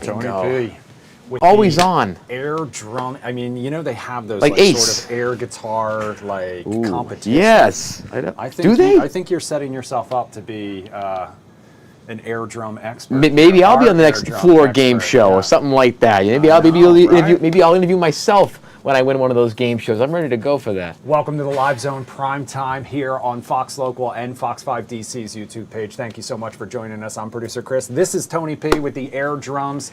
Tony go. P. With Always the on. Air drum. I mean, you know they have those Like Ace. sort of air guitar competitions. Yes. I think Do they? I think you're setting yourself up to be an air drum expert. Maybe I'll be on the next floor game show or something like that. Maybe I'll interview myself when I win one of those game shows. I'm ready to go for that. Welcome to the Live Zone Primetime here on Fox Local and Fox 5 DC's YouTube page. Thank you so much for joining us. I'm producer Chris. This is Tony P with the air drums.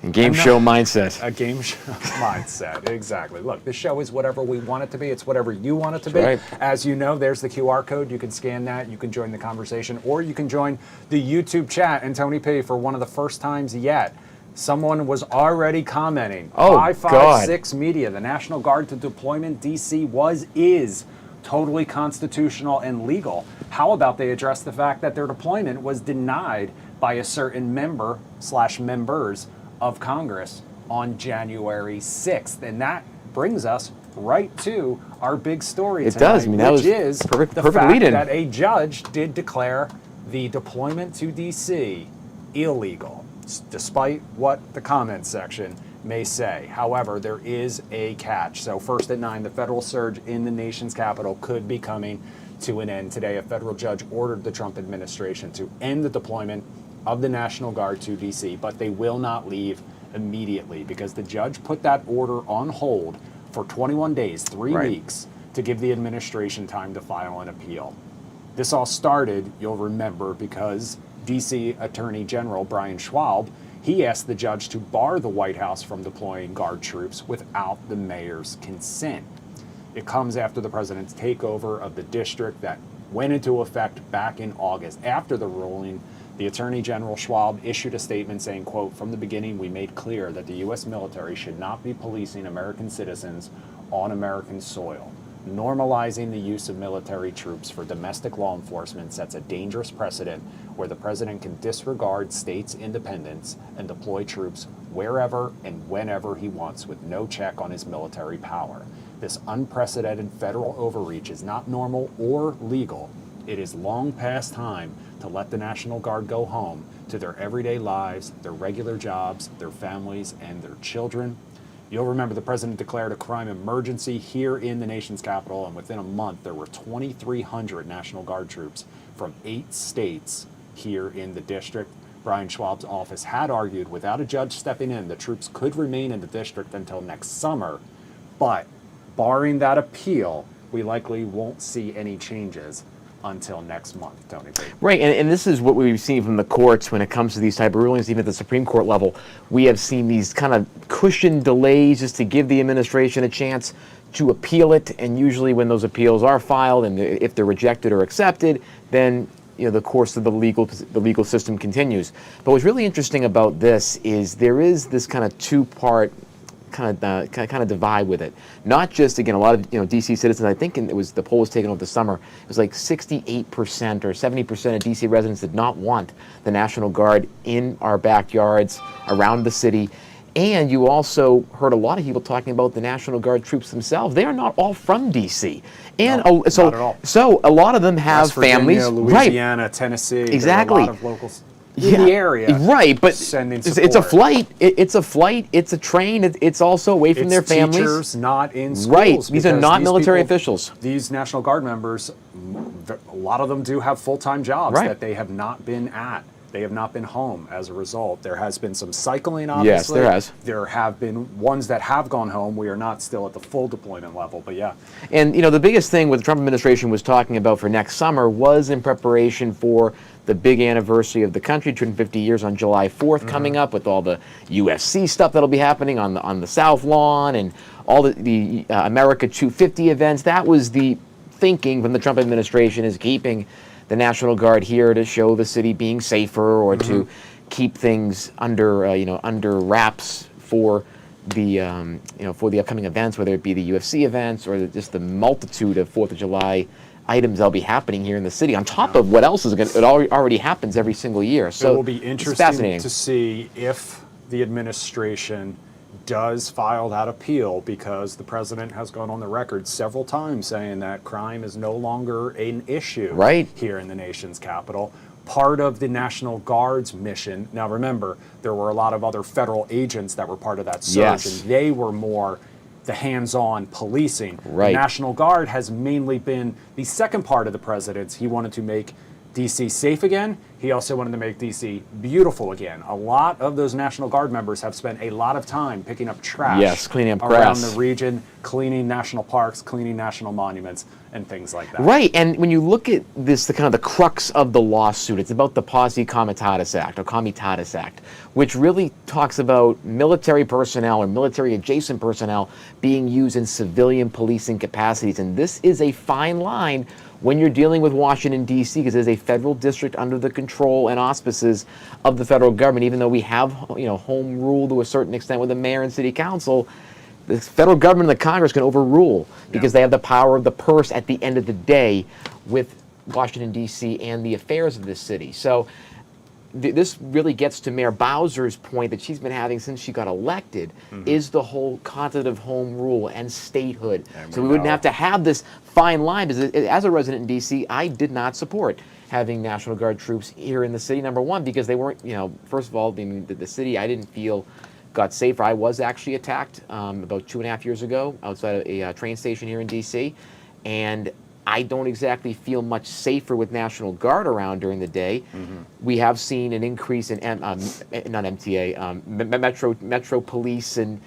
And game show mindset. A game show mindset, exactly. Look, this show is whatever we want it to be. It's whatever you want it to be. Right. As you know, there's the QR code. You can scan that. You can join the conversation, or you can join the YouTube chat. And Tony P, for one of the first times yet, someone was already commenting. Oh, 556 Media, the National Guard to Deployment DC is totally constitutional and legal. How about they address the fact that their deployment was denied by a certain member/members of Congress on January 6th. And that brings us right to our big story tonight, does. I mean, that which was is perfect the fact lead-in. that a judge did declare the deployment to DC illegal, despite what the comment section may say. However, there is a catch. So first at 9, the federal surge in the nation's capital could be coming to an end. Today, a federal judge ordered the Trump administration to end the deployment of the National Guard to DC, but they will not leave immediately because the judge put that order on hold for 21 days, 3 weeks, to give the administration time to file an appeal. This all started, you'll remember, because DC Attorney General Brian Schwab, he asked the judge to bar the White House from deploying Guard troops without the mayor's consent. It comes after the president's takeover of the district that went into effect back in August. After the ruling, the Attorney General Schwab issued a statement saying, quote, "From the beginning, we made clear that the U.S. military should not be policing American citizens on American soil. Normalizing the use of military troops for domestic law enforcement sets a dangerous precedent where the president can disregard states' independence and deploy troops wherever and whenever he wants with no check on his military power. This unprecedented federal overreach is not normal or legal. It is long past time to let the National Guard go home to their everyday lives, their regular jobs, their families, and their children." You'll remember the president declared a crime emergency here in the nation's capital, and within a month there were 2,300 National Guard troops from 8 states here in the district. Brian Schwab's office had argued without a judge stepping in, the troops could remain in the district until next summer, but barring that appeal, we likely won't see any changes until next month, Tony B. Right, and this is what we've seen from the courts when it comes to these type of rulings, even at the Supreme Court level. We have seen these kind of cushioned delays just to give the administration a chance to appeal it, and usually when those appeals are filed and if they're rejected or accepted, then the course of the legal system continues. But what's really interesting about this is there is this kind of two-part kind of divide with it. Not just, again, a lot of DC citizens, I think it was the poll was taken over the summer, it was like 68% or 70% of DC residents did not want the National Guard in our backyards, around the city. And you also heard a lot of people talking about the National Guard troops themselves. They are not all from DC. And no, not at all. So a lot of them have West Virginia, families. Louisiana, Tennessee. Exactly. There are a lot of locals in the area, right? But sending it's support. a flight. It's a flight. It's a train. It's also away from their families. Teachers not in schools. Right. These are not military people, officials. These National Guard members, a lot of them do have full-time jobs that they have not been at. They have not been home as a result. There has been some cycling, obviously. Yes, there has. There have been ones that have gone home. We are not still at the full deployment level, but yeah. And the biggest thing what the Trump administration was talking about for next summer was in preparation for the big anniversary of the country, 250 years on July 4th coming up, with all the UFC stuff that'll be happening on the South Lawn and all the America 250 events. That was the thinking from the Trump administration, is keeping the National Guard here to show the city being safer, or to keep things under under wraps for the for the upcoming events, whether it be the UFC events or just the multitude of 4th of July items that'll be happening here in the city, on top of what else is going to, it already happens every single year. So it will be interesting to see if the administration does file that appeal, because the president has gone on the record several times saying that crime is no longer an issue right here in the nation's capital. part of the National Guard's mission. Now remember, there were a lot of other federal agents that were part of that surge, Yes. and they were more the hands-on policing. Right. The National Guard has mainly been the second part of the president's. He wanted to make D.C. safe again. He also wanted to make D.C. beautiful again. A lot of those National Guard members have spent a lot of time picking up trash, Yes, cleaning up around grass. the region, cleaning national parks, cleaning national monuments, and things like that. Right, and when you look at this, the kind of the crux of the lawsuit, it's about the Posse Comitatus Act, or Comitatus Act, which really talks about military personnel or military adjacent personnel being used in civilian policing capacities. And this is a fine line when you're dealing with Washington, D.C., because it is a federal district under the control and auspices of the federal government. Even though we have, home rule to a certain extent with the mayor and city council, the federal government and the Congress can overrule because they have the power of the purse at the end of the day with Washington, D.C. and the affairs of this city. So this really gets to Mayor Bowser's point that she's been having since she got elected, is the whole concept of home rule and statehood. And so we we wouldn't know. have to have this fine line, because as a resident in D.C., I did not support having National Guard troops here in the city, number one, because they weren't, first of all, the city I didn't feel got safer. I was actually attacked about 2.5 years ago outside of a train station here in D.C., and I don't exactly feel much safer with National Guard around during the day. We have seen an increase in not MTA, Metro Police and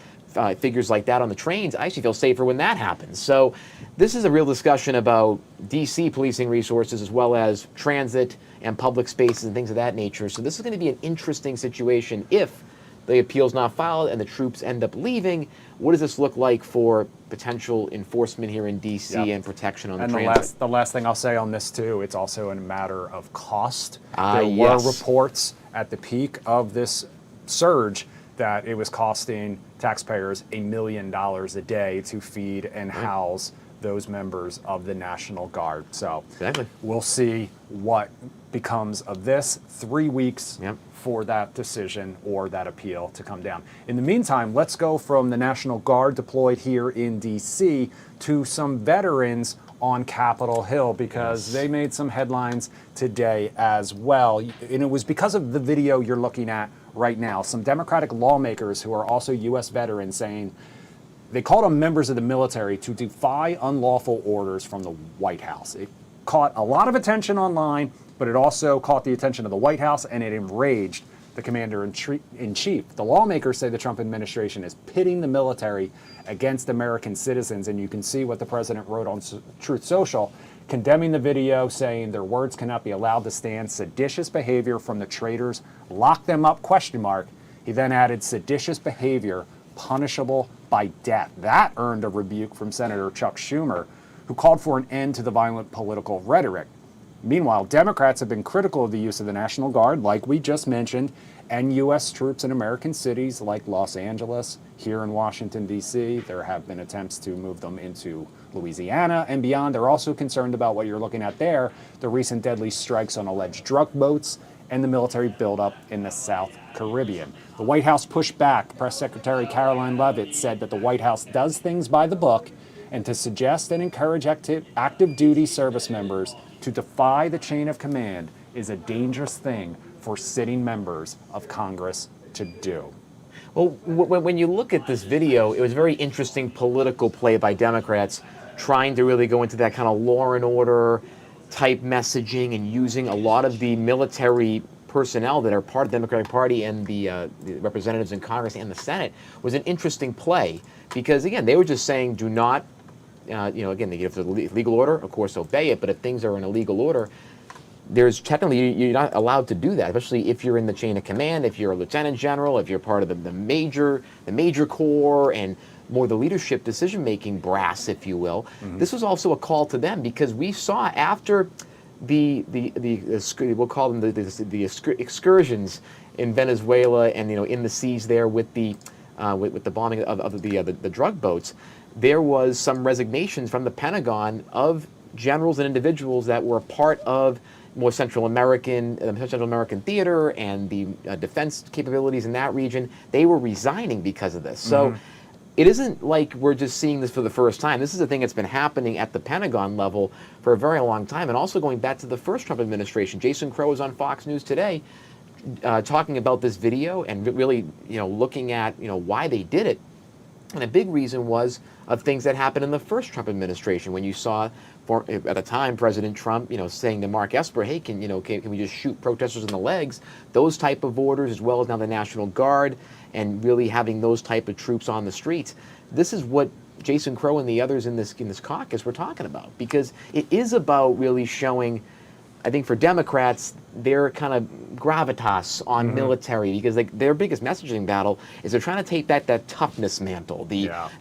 figures like that on the trains. I actually feel safer when that happens. So this is a real discussion about DC policing resources as well as transit and public spaces and things of that nature. So this is going to be an interesting situation if the appeal's not filed and the troops end up leaving. What does this look like for potential enforcement here in D.C. Yep. and protection on And the transit? the last thing I'll say on this too, it's also a matter of cost. There Yes. were reports at the peak of this surge that it was costing taxpayers $1 million a day to feed and house those members of the National Guard. So Exactly. we'll see what becomes of this. 3 weeks Yep. for that decision or that appeal to come down. In the meantime, let's go from the National Guard deployed here in D.C. to some veterans on Capitol Hill, because they made some headlines today as well. And it was because of the video you're looking at right now. Some Democratic lawmakers who are also U.S. veterans saying they called on members of the military to defy unlawful orders from the White House. It caught a lot of attention online, but it also caught the attention of the White House, and it enraged the commander-in-chief. The lawmakers say the Trump administration is pitting the military against American citizens, and you can see what the president wrote on Truth Social, condemning the video, saying their words cannot be allowed to stand. Seditious behavior from the traitors. Lock them up, ? He then added seditious behavior punishable by death. That earned a rebuke from Senator Chuck Schumer, who called for an end to the violent political rhetoric. Meanwhile, Democrats have been critical of the use of the National Guard, like we just mentioned, and U.S. troops in American cities like Los Angeles, here in Washington, D.C. There have been attempts to move them into Louisiana and beyond. They're also concerned about what you're looking at there, the recent deadly strikes on alleged drug boats and the military buildup in the South Caribbean. The White House pushed back. Press Secretary Caroline Leavitt said that the White House does things by the book, and to suggest and encourage active duty service members to defy the chain of command is a dangerous thing for sitting members of Congress to do. Well, when you look at this video, it was a very interesting political play by Democrats trying to really go into that kind of law and order type messaging and using a lot of the military personnel that are part of the Democratic Party and the representatives in Congress and the Senate. Was an interesting play because, again, they were just saying do not, again, they give the legal order, of course, obey it, but if things are in a legal order, there's technically, you're not allowed to do that, especially if you're in the chain of command, if you're a lieutenant general, if you're part of the major corps and more the leadership decision-making brass, if you will. Mm-hmm. This was also a call to them because we saw after we'll call them the excursions in Venezuela and in the seas there with the bombing of the drug boats, there was some resignations from the Pentagon of generals and individuals that were a part of more Central American theater and the defense capabilities in that region. They were resigning because of this. So it isn't like we're just seeing this for the first time. This is a thing that's been happening at the Pentagon level for a very long time, and also going back to the first Trump administration. Jason Crow was on Fox News today talking about this video and really, looking at, why they did it. And a big reason was of things that happened in the first Trump administration, when you saw, at the time, President Trump, saying to Mark Esper, hey, can we just shoot protesters in the legs? Those type of orders, as well as now the National Guard, and really having those type of troops on the streets. This is what Jason Crow and the others in this caucus were talking about, because it is about really showing, I think, for Democrats, their kind of gravitas on military, because their biggest messaging battle is they're trying to take that toughness mantle,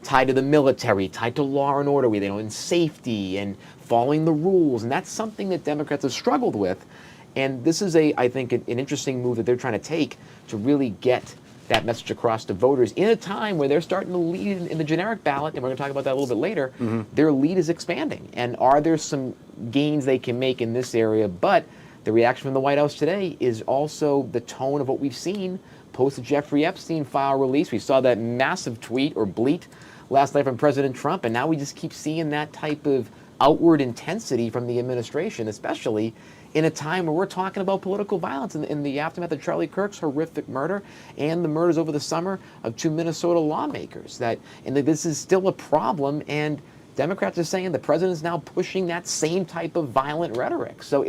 tied to the military, tied to law and order, and safety and following the rules, and that's something that Democrats have struggled with. And this is I think, an interesting move that they're trying to take to really get that message across to voters in a time where they're starting to lead in the generic ballot, and we're going to talk about that a little bit later. Their lead is expanding, and are there some gains they can make in this area? But the reaction from the White House today is also the tone of what we've seen post the Jeffrey Epstein file release. We saw that massive tweet or bleat last night from President Trump, and now we just keep seeing that type of outward intensity from the administration, especially in a time where we're talking about political violence in the aftermath of Charlie Kirk's horrific murder and the murders over the summer of 2 Minnesota lawmakers. And that this is still a problem, and Democrats are saying the president is now pushing that same type of violent rhetoric. So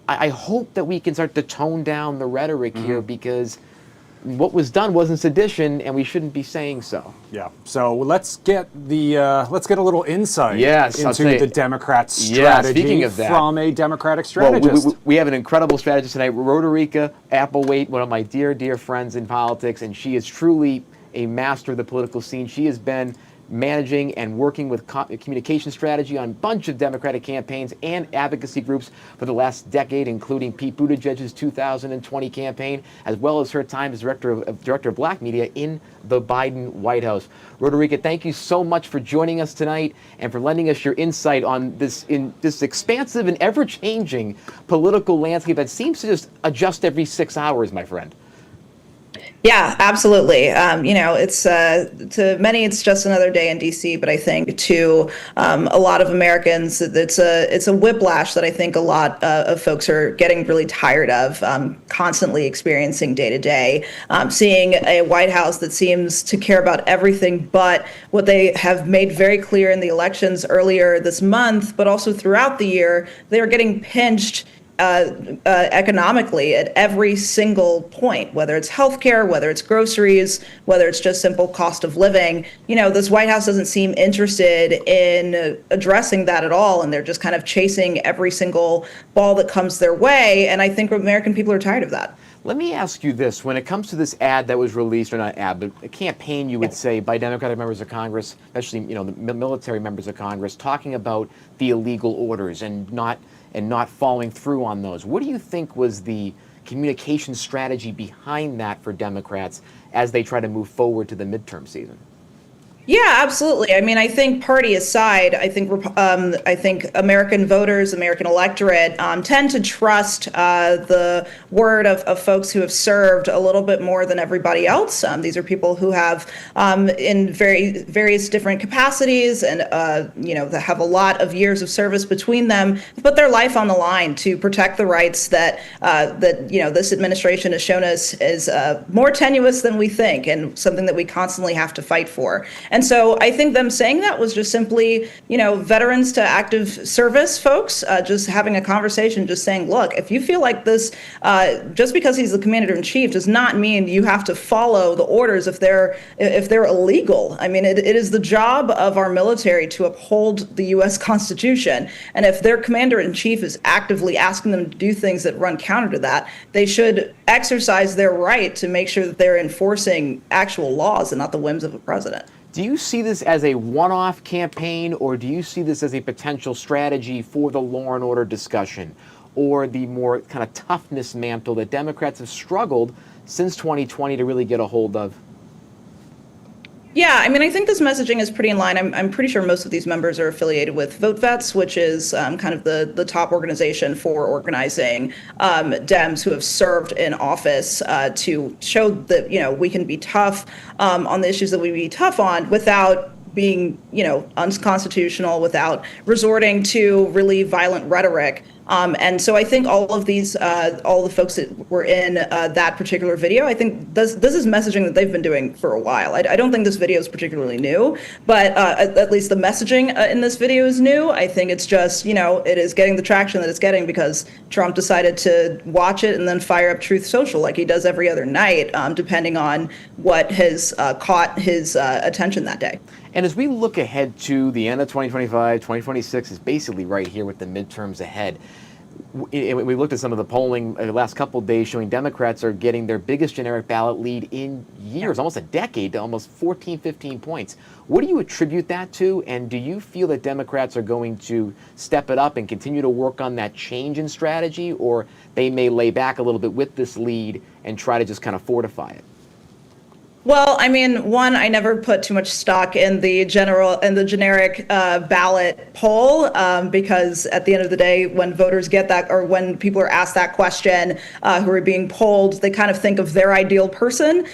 I hope that we can start to tone down the rhetoric here, because what was done wasn't sedition, and we shouldn't be saying so. Yeah. So let's get a little insight into the Democrats' strategy from a Democratic strategist. Well, we have an incredible strategist tonight, Roderica Applewhite, one of my dear, dear friends in politics, and she is truly a master of the political scene. She has been managing and working with communication strategy on a bunch of Democratic campaigns and advocacy groups for the last decade, including Pete Buttigieg's 2020 campaign, as well as her time as director of Black Media in the Biden White House. Roderica, thank you so much for joining us tonight and for lending us your insight on this expansive and ever-changing political landscape that seems to just adjust every 6 hours, my friend. Yeah, absolutely. It's to many it's just another day in DC, but I think to a lot of Americans, it's a whiplash that I think a lot of folks are getting really tired of, constantly experiencing day to day, seeing a White House that seems to care about everything but what they have made very clear in the elections earlier this month, but also throughout the year. They're getting pinched economically at every single point, whether it's healthcare, whether it's groceries, whether it's just simple cost of living. This White House doesn't seem interested in addressing that at all, and they're just kind of chasing every single ball that comes their way. And I think American people are tired of that. Let me ask you this. When it comes to this ad that was released, or not ad, but a campaign, you would say, by Democratic members of Congress, especially, the military members of Congress, talking about the illegal orders and not following through on those. What do you think was the communication strategy behind that for Democrats as they try to move forward to the midterm season? Yeah, absolutely. I mean, I think party aside, I think American voters, American electorate tend to trust the word of folks who have served a little bit more than everybody else. These are people who have, in various different capacities, and that have a lot of years of service between them, put their life on the line to protect the rights that this administration has shown us is more tenuous than we think, and something that we constantly have to fight for. And so I think them saying that was just simply, veterans to active service folks, just having a conversation, just saying, look, if you feel like this, just because he's the commander in chief does not mean you have to follow the orders if they're illegal. I mean, it is the job of our military to uphold the U.S. Constitution. And if their commander in chief is actively asking them to do things that run counter to that, they should exercise their right to make sure that they're enforcing actual laws and not the whims of a president. Do you see this as a one-off campaign, or do you see this as a potential strategy for the law and order discussion, or the more kind of toughness mantle that Democrats have struggled since 2020 to really get a hold of? Yeah, I mean, I think this messaging is pretty in line. I'm pretty sure most of these members are affiliated with Vote Vets, which is kind of the top organization for organizing Dems who have served in office to show that, we can be tough on the issues that we be tough on without being, unconstitutional, without resorting to really violent rhetoric. And so I think all of these, all the folks that were in that particular video, I think this is messaging that they've been doing for a while. I don't think this video is particularly new, but at least the messaging in this video is new. I think it's just, it is getting the traction that it's getting because Trump decided to watch it and then fire up Truth Social like he does every other night, depending on what has caught his attention that day. And as we look ahead to the end of 2025, 2026 is basically right here with the midterms ahead. We looked at some of the polling the last couple of days showing Democrats are getting their biggest generic ballot lead in years, almost a decade, to almost 14, 15 points. What do you attribute that to? And do you feel that Democrats are going to step it up and continue to work on that change in strategy, or they may lay back a little bit with this lead and try to just kind of fortify it? Well, I mean, one, I never put too much stock in the generic ballot poll because at the end of the day, when voters get that, or when people are asked that question who are being polled, they kind of think of their ideal person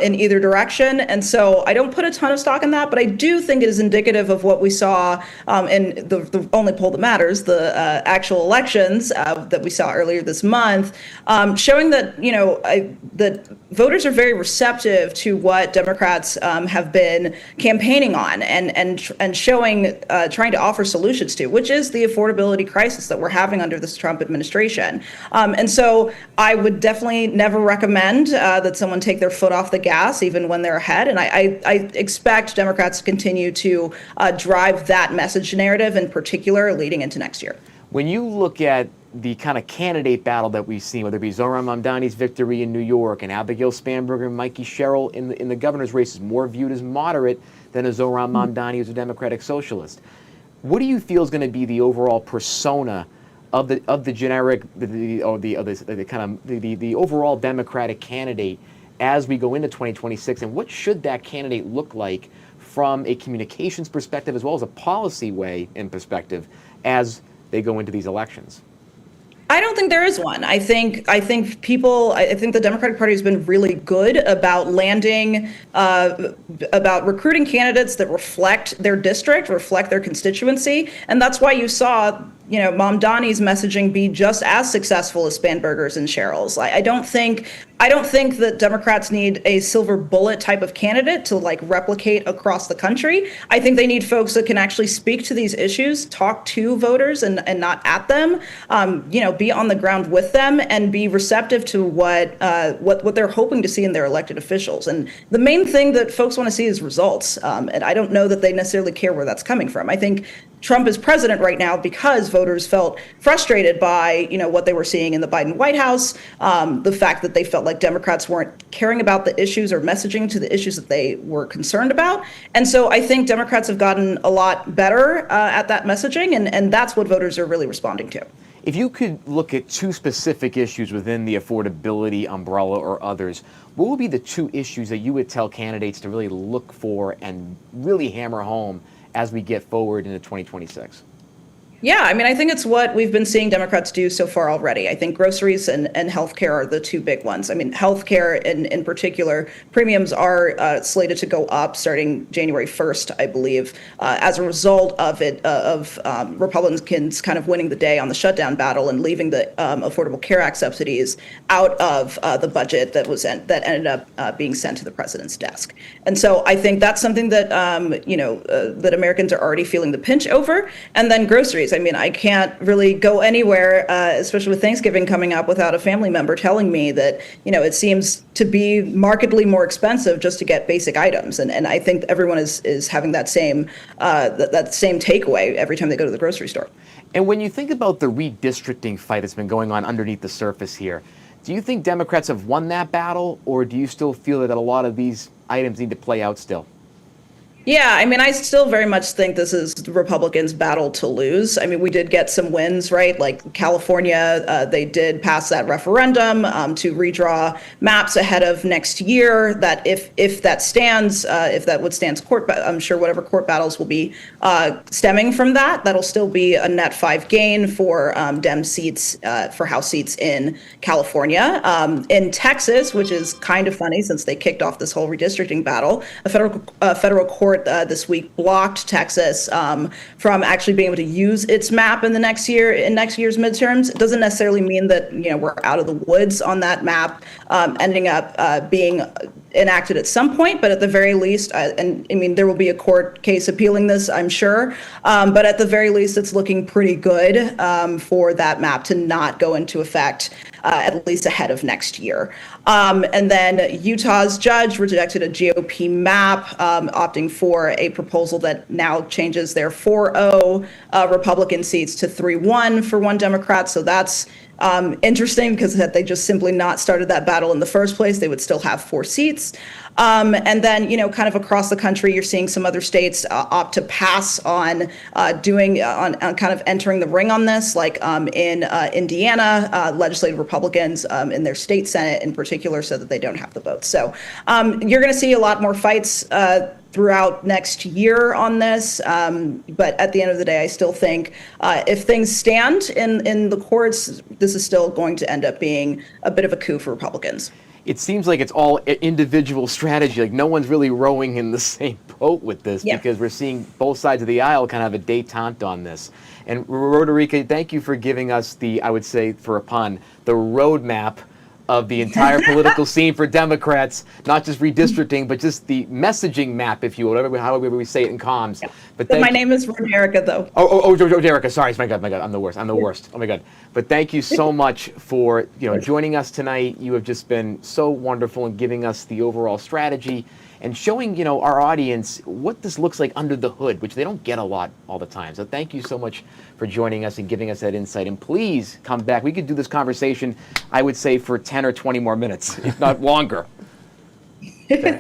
in either direction. And so I don't put a ton of stock in that, but I do think it is indicative of what we saw in the only poll that matters, the actual elections that we saw earlier this month, showing that, that voters are very receptive to what Democrats have been campaigning on and showing, trying to offer solutions to, which is the affordability crisis that we're having under this Trump administration. And so I would definitely never recommend that someone take their foot off the gas, even when they're ahead. And I expect Democrats to continue to drive that message narrative in particular leading into next year. When you look at the kind of candidate battle that we've seen, whether it be Zohran Mamdani's victory in New York and Abigail Spanberger and Mikey Sherrill in the governor's race is more viewed as moderate than a Zohran Mamdani who's a Democratic socialist. What do you feel is going to be the overall persona of the generic, the overall Democratic candidate as we go into 2026, and what should that candidate look like from a communications perspective as well as a policy way and perspective as they go into these elections? I don't think there is one. I think the Democratic Party has been really good about landing, about recruiting candidates that reflect their district, reflect their constituency. And that's why you saw, Mamdani's messaging be just as successful as Spanberger's and Sherrill's. I don't think that Democrats need a silver bullet type of candidate to replicate across the country. I think they need folks that can actually speak to these issues, talk to voters and not at them, be on the ground with them and be receptive to what they're hoping to see in their elected officials. And the main thing that folks want to see is results. And I don't know that they necessarily care where that's coming from. I think Trump is president right now because voters felt frustrated by, what they were seeing in the Biden White House, the fact that they felt like Democrats weren't caring about the issues or messaging to the issues that they were concerned about. And so I think Democrats have gotten a lot better at that messaging, and that's what voters are really responding to. If you could look at two specific issues within the affordability umbrella or others, what would be the two issues that you would tell candidates to really look for and really hammer home as we get forward into 2026? Yeah, I mean, I think it's what we've been seeing Democrats do so far already. I think groceries and healthcare are the two big ones. I mean, healthcare in particular, premiums are slated to go up starting January 1st, I believe, as a result of Republicans kind of winning the day on the shutdown battle and leaving the Affordable Care Act subsidies out of the budget that ended up being sent to the president's desk. And so I think that's something that that Americans are already feeling the pinch over. And then groceries. I mean, I can't really go anywhere, especially with Thanksgiving coming up, without a family member telling me that, it seems to be markedly more expensive just to get basic items. And I think everyone is having that same takeaway every time they go to the grocery store. And when you think about the redistricting fight that's been going on underneath the surface here, do you think Democrats have won that battle, or do you still feel that a lot of these items need to play out still? Yeah, I mean, I still very much think this is the Republicans' battle to lose. I mean, we did get some wins, right? Like California, they did pass that referendum to redraw maps ahead of next year. That if that stands, if that withstands court, I'm sure whatever court battles will be stemming from that, that'll still be a net 5 gain for Dem seats, for House seats in California. In Texas, which is kind of funny since they kicked off this whole redistricting battle, a federal court this week blocked Texas from actually being able to use its map in next year's midterms. It doesn't necessarily mean that we're out of the woods on that map ending up being enacted at some point, but at the very least, and I mean, there will be a court case appealing this, I'm sure, but at the very least, it's looking pretty good for that map to not go into effect at least ahead of next year. And then Utah's judge rejected a GOP map, opting for a proposal that now changes their 4-0 Republican seats to 3-1 for one Democrat. So that's interesting because had they just simply not started that battle in the first place, they would still have 4 seats. And then, kind of across the country, you're seeing some other states opt to pass on on kind of entering the ring on this, like in Indiana, legislative Republicans in their state Senate in particular, so that they don't have the votes. So you're going to see a lot more fights throughout next year on this. But at the end of the day, I still think if things stand in the courts, this is still going to end up being a bit of a coup for Republicans. It seems like it's all individual strategy. Like no one's really rowing in the same boat with this because we're seeing both sides of the aisle kind of have a détente on this. And Roderica, thank you for giving us the, I would say for a pun, the roadmap of the entire political scene for Democrats, not just redistricting, but just the messaging map, if you will, however we say it in comms. Yeah. But my name is Roderica, though. Roderica, sorry, my God, I'm the worst. Oh my God. But thank you so much for joining us tonight. You have just been so wonderful in giving us the overall strategy and showing our audience what this looks like under the hood, which they don't get a lot all the time. So thank you so much for joining us and giving us that insight. And please come back. We could do this conversation, I would say, for 10 or 20 more minutes, if not longer.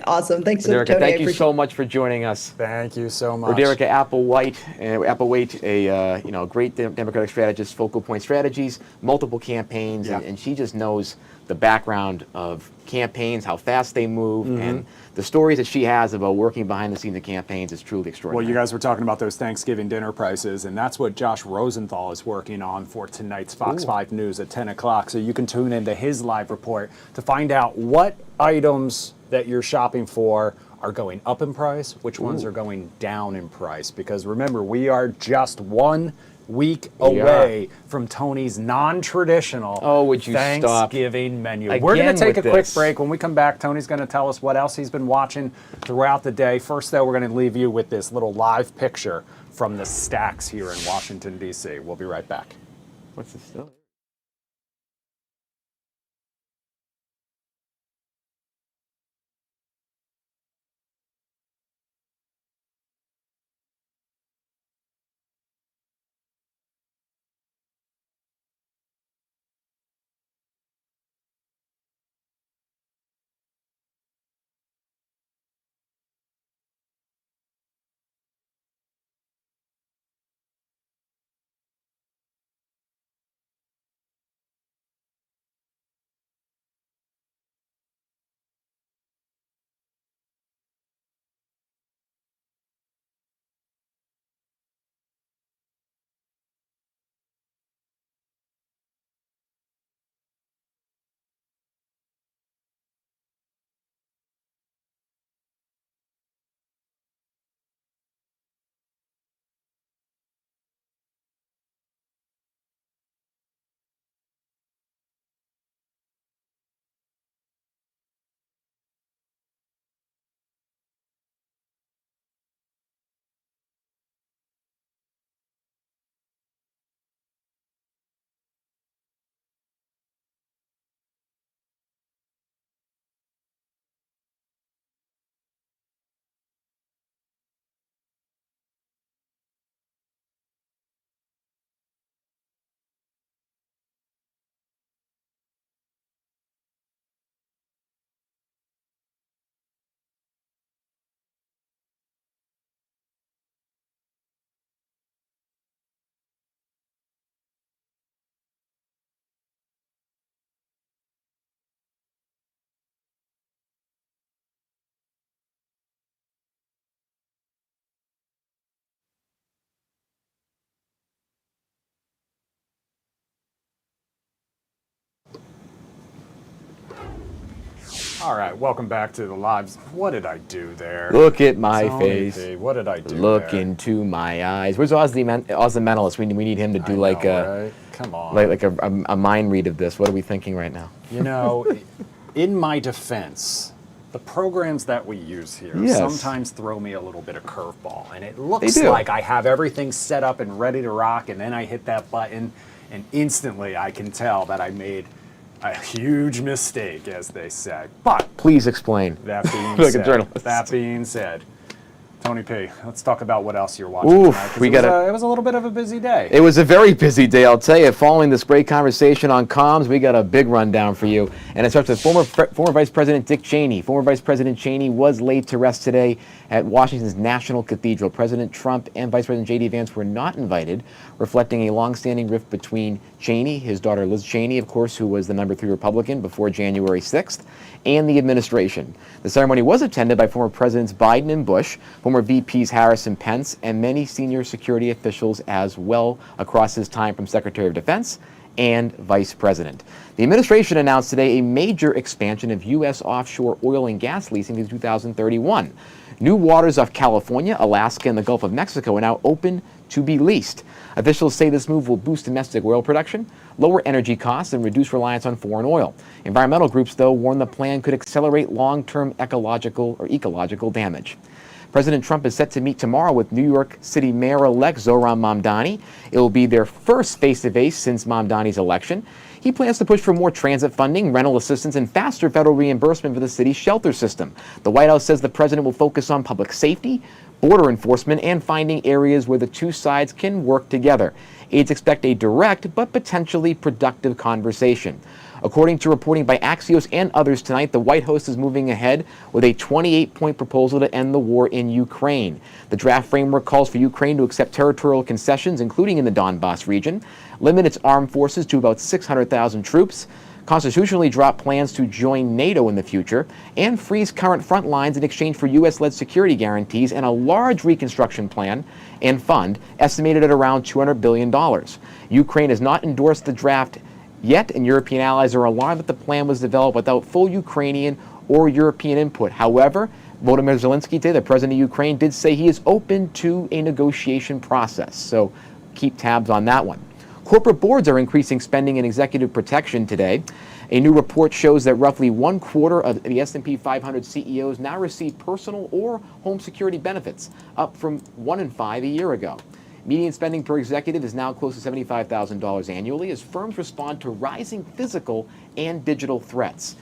Awesome. Thanks, Roderica, Tony. thank you so much for joining us. Thank you so much. Roderica Applewhite, a great Democratic strategist, Focal Point Strategies, multiple campaigns, and she just knows the background of campaigns, how fast they move, and the stories that she has about working behind the scenes of campaigns is truly extraordinary. Well, you guys were talking about those Thanksgiving dinner prices, and that's what Josh Rosenthal is working on for tonight's Fox 5 News at 10 o'clock. So you can tune into his live report to find out what items that you're shopping for are going up in price, which ones are going down in price. Because remember, we are just 1 week away from Tony's non-traditional Thanksgiving menu. We're going to take a quick break. When we come back, Tony's going to tell us what else he's been watching throughout the day. First, though, we're going to leave you with this little live picture from the stacks here in Washington, D.C. We'll be right back. What's this still? All right, welcome back to the lives. What did I do there? Look at my Tony face. P, what did I do Look there? into my eyes. Where's Oz the mentalist? We need him to do I like know, right? Come on. like a mind read of this. What are we thinking right now? You know, in my defense, the programs that we use here Yes. sometimes throw me a little bit of curveball, and it looks They do. like I have everything set up and ready to rock, and then I hit that button, and instantly I can tell that I made a huge mistake, as they say. But Please explain. that being Like a said, journalist. Tony P, let's talk about what else you're watching Oof, tonight, 'cause we it was gotta- it was a little bit of a busy day. It was a very busy day, I'll tell you. Following this great conversation on comms, we got a big rundown for you. And it starts with former Vice President Dick Cheney. Former Vice President Cheney was laid to rest today at Washington's National Cathedral. President Trump and Vice President J.D. Vance were not invited, reflecting a long-standing rift between Cheney, his daughter Liz Cheney, of course, who was the number 3 Republican before January 6th, and the administration. The ceremony was attended by former Presidents Biden and Bush, former VPs Harris and Pence, and many senior security officials as well across his time from Secretary of Defense and Vice President. The administration announced today a major expansion of U.S. offshore oil and gas leasing through 2031. New waters off California, Alaska, and the Gulf of Mexico are now open to be leased. Officials say this move will boost domestic oil production, lower energy costs, and reduce reliance on foreign oil. Environmental groups, though, warn the plan could accelerate long-term ecological damage. President Trump is set to meet tomorrow with New York City Mayor-elect Zohran Mamdani. It will be their first face-to-face since Mamdani's election. He plans to push for more transit funding, rental assistance, and faster federal reimbursement for the city's shelter system. The White House says the president will focus on public safety, border enforcement, and finding areas where the two sides can work together. Aides expect a direct but potentially productive conversation. According to reporting by Axios and others tonight, the White House is moving ahead with a 28-point proposal to end the war in Ukraine. The draft framework calls for Ukraine to accept territorial concessions, including in the Donbas region, limit its armed forces to about 600,000 troops, constitutionally drop plans to join NATO in the future, and freeze current front lines in exchange for U.S.-led security guarantees and a large reconstruction plan and fund estimated at around $200 billion. Ukraine has not endorsed the draft yet, and European allies are alarmed that the plan was developed without full Ukrainian or European input. However, Volodymyr Zelensky today, the president of Ukraine, did say he is open to a negotiation process. So keep tabs on that one. Corporate boards are increasing spending in executive protection today. A new report shows that roughly 1/4 of the S&P 500 CEOs now receive personal or home security benefits, up from 1 in 5 a year ago. Median spending per executive is now close to $75,000 annually as firms respond to rising physical and digital threats.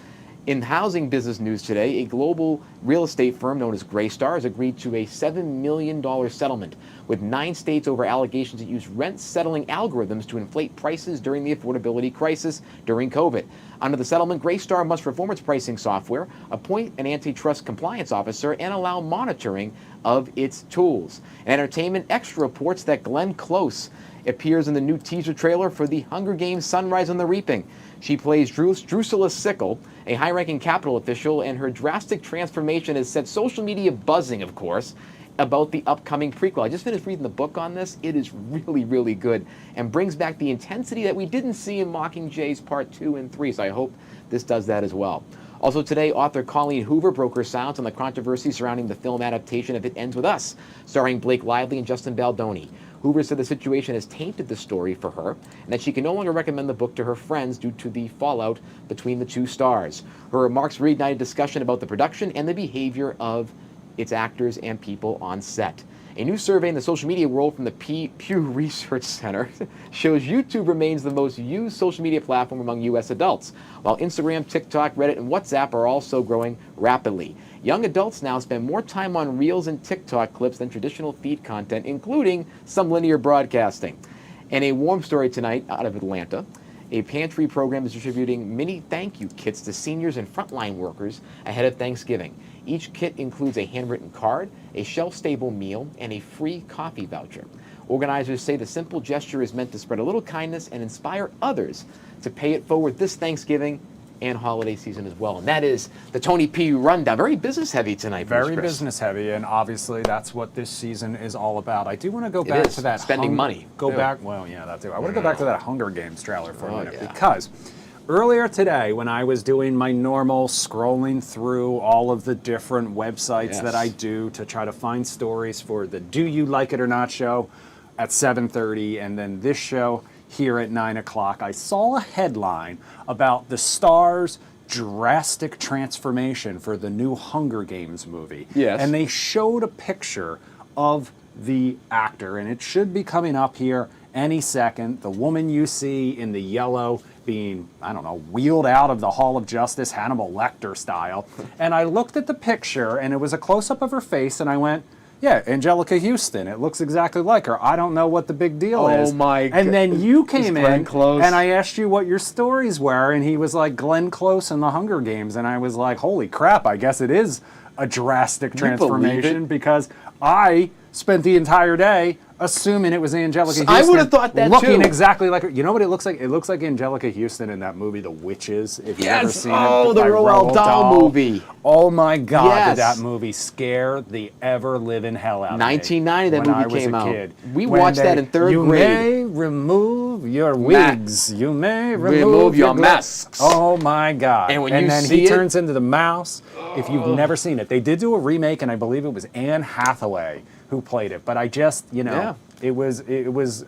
In housing business news today, a global real estate firm known as Greystar has agreed to a $7 million settlement with 9 states over allegations that use rent-settling algorithms to inflate prices during the affordability crisis during COVID. Under the settlement, Greystar must reform its pricing software, appoint an antitrust compliance officer, and allow monitoring of its tools. Entertainment Extra reports that Glenn Close appears in the new teaser trailer for the Hunger Games Sunrise on the Reaping. She plays Drusilla Sickle, a high-ranking Capitol official, and her drastic transformation has set social media buzzing, of course, about the upcoming prequel. I just finished reading the book on this. It is really, really good and brings back the intensity that we didn't see in Mockingjays Part 2 and 3, so I hope this does that as well. Also today, author Colleen Hoover broke her silence on the controversy surrounding the film adaptation of It Ends With Us, starring Blake Lively and Justin Baldoni. Hoover said the situation has tainted the story for her and that she can no longer recommend the book to her friends due to the fallout between the two stars. Her remarks reignited discussion about the production and the behavior of its actors and people on set. A new survey in the social media world from the Pew Research Center shows YouTube remains the most used social media platform among U.S. adults, while Instagram, TikTok, Reddit, and WhatsApp are also growing rapidly. Young adults now spend more time on Reels and TikTok clips than traditional feed content, including some linear broadcasting. And a warm story tonight out of Atlanta. A pantry program is distributing mini thank you kits to seniors and frontline workers ahead of Thanksgiving. Each kit includes a handwritten card, a shelf-stable meal, and a free coffee voucher. Organizers say the simple gesture is meant to spread a little kindness and inspire others to pay it forward this Thanksgiving and holiday season as well. And that is the Tony P. Rundown. Very business heavy tonight. Very business heavy, and obviously that's what this season is all about. I do want to go back to that spending money. Well, yeah, that too. I want to go back to that Hunger Games trailer for a minute because Earlier today, when I was doing my normal scrolling through all of the different websites that I do to try to find stories for the Do You Like It or Not show at 7:30, and then this show here at 9 o'clock, I saw a headline about the star's drastic transformation for the new Hunger Games movie. Yes. And they showed a picture of the actor, and it should be coming up here any second. The woman you see in the yellow being, I don't know, wheeled out of the Hall of Justice, Hannibal Lecter style. And I looked at the picture, and it was a close-up of her face, and I went, yeah, Angelica Houston. It looks exactly like her. I don't know what the big deal is. Oh my God. And then you came in, Close? and I asked you what your stories were, and he was like, Glenn Close in the Hunger Games. And I was like, holy crap, I guess it is a drastic transformation, because I spent the entire day assuming it was Angelica Houston. I would have thought that looking too. exactly like her. You know what it looks like? It looks like Angelica Houston in that movie, The Witches. If you've ever seen it, the by Roald Dahl movie. Oh my God, Yes. did that movie scare the ever-living hell out of me 1990 that when movie I was came a out. kid. We When watched that in third you grade. may remove your wigs. You may Remove your gla-" masks. Oh my God. And when and you then see he it- turns into the mouse. If you've never seen it, they did do a remake, and I believe it was Anne Hathaway who played it. But I just, Yeah. it was.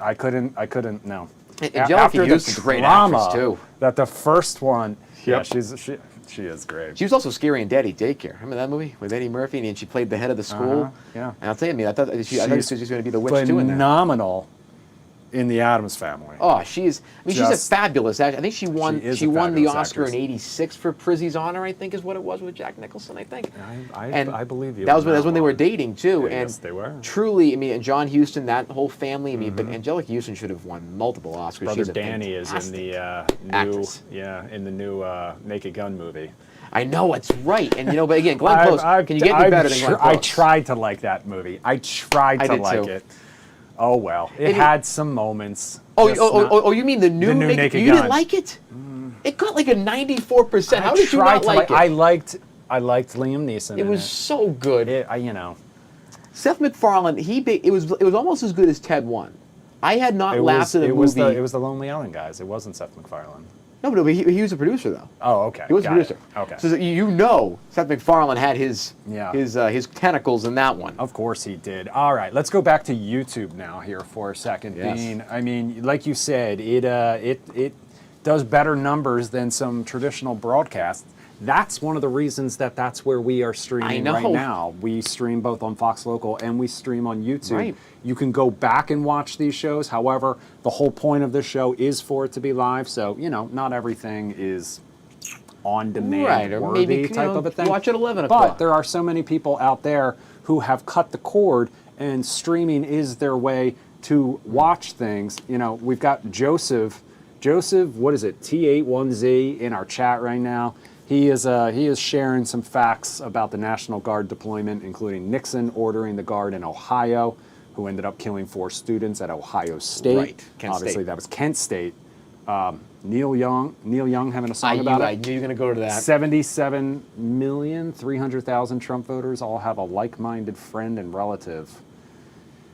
I couldn't. No. Angelica After Houston's the a great trauma actress, too. that the first one. Yeah, Yep. she is great. She was also scary in Daddy Daycare. Remember that movie with Eddie Murphy, and she played the head of the school. Yeah. And I'll tell you, I thought she was going to be the witch too in there. Phenomenal in the Addams Family. Oh, she's a Just- fabulous actress. I think she won. She is She a won the fabulous Oscar actress. in '86 for Prizzy's Honor. I think is what it was with Jack Nicholson. I think. I believe you. That was on when, that's when they were one. dating too. Yeah, and yes, they were. Truly, I mean, and John Huston, that whole family. I mean, but Angelica Houston should have won multiple Oscars. Brother She's a Danny is in fantastic the new, actress. in the new Naked Gun movie. I know it's right, and but again, Glenn Close. Can you get any better than Glenn Close? I tried to like that movie. I tried I to did like too. it. Oh well, it had some moments. Just not- You mean the new Naked? You Gun. didn't like it? It got like a 94%. How did you tried not to like it? I liked Liam Neeson. It in was so good. Seth MacFarlane, it was almost as good as Ted 1. I had not laughed at a movie. It was the Lonely Island guys. It wasn't Seth MacFarlane. No, but he was a producer though. Oh, okay. He was a Got it. producer. Okay. So you know Seth MacFarlane had his Yeah. his tentacles in that one. Of course he did. All right, let's go back to YouTube now here for a second. Yes. I mean, like you said, it does better numbers than some traditional broadcasts. That's one of the reasons that's where we are streaming right now. We stream both on Fox Local and we stream on YouTube. Right. You can go back and watch these shows. However, the whole point of this show is for it to be live. So, not everything is on demand Right, or worthy maybe, type of a thing. watch at 11 But o'clock. there are so many people out there who have cut the cord, and streaming is their way to watch things. We've got Joseph, what is it, T81Z in our chat right now. He is sharing some facts about the National Guard deployment, including Nixon ordering the Guard in Ohio, who ended up killing 4 students at Ohio State. Right, Kent Obviously, State. that was Kent State. Neil Young having a song about I it. knew you were going to go to that. 77,300,000 Trump voters all have a like-minded friend and relative.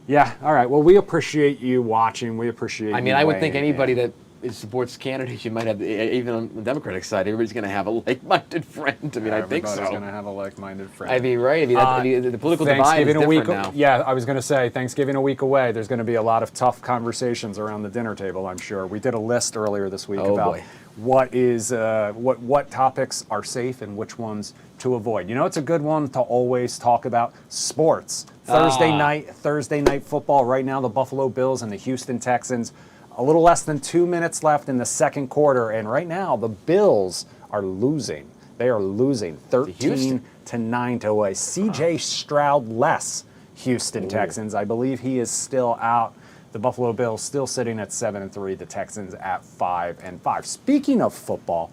Yeah, all right. Well, we appreciate you watching. We appreciate I mean, I would think anybody that supports candidates, you might have, even on the Democratic side, everybody's going to have a like-minded friend. I mean, I think so. Everybody's going to have a like-minded friend. I mean, right? I mean, the political divide is different now. Yeah, I was going to say, Thanksgiving a week away, there's going to be a lot of tough conversations around the dinner table, I'm sure. We did a list earlier this week about boy. what topics are safe and which ones to avoid. It's a good one to always talk about sports. Thursday night football. Right now, the Buffalo Bills and the Houston Texans. A little less than 2 minutes left in the second quarter, and right now the Bills are losing. They are losing 13-9 to a C.J. Stroud-less Houston Texans. I believe he is still out. The Buffalo Bills still sitting at 7-3. The Texans at 5-5. Speaking of football,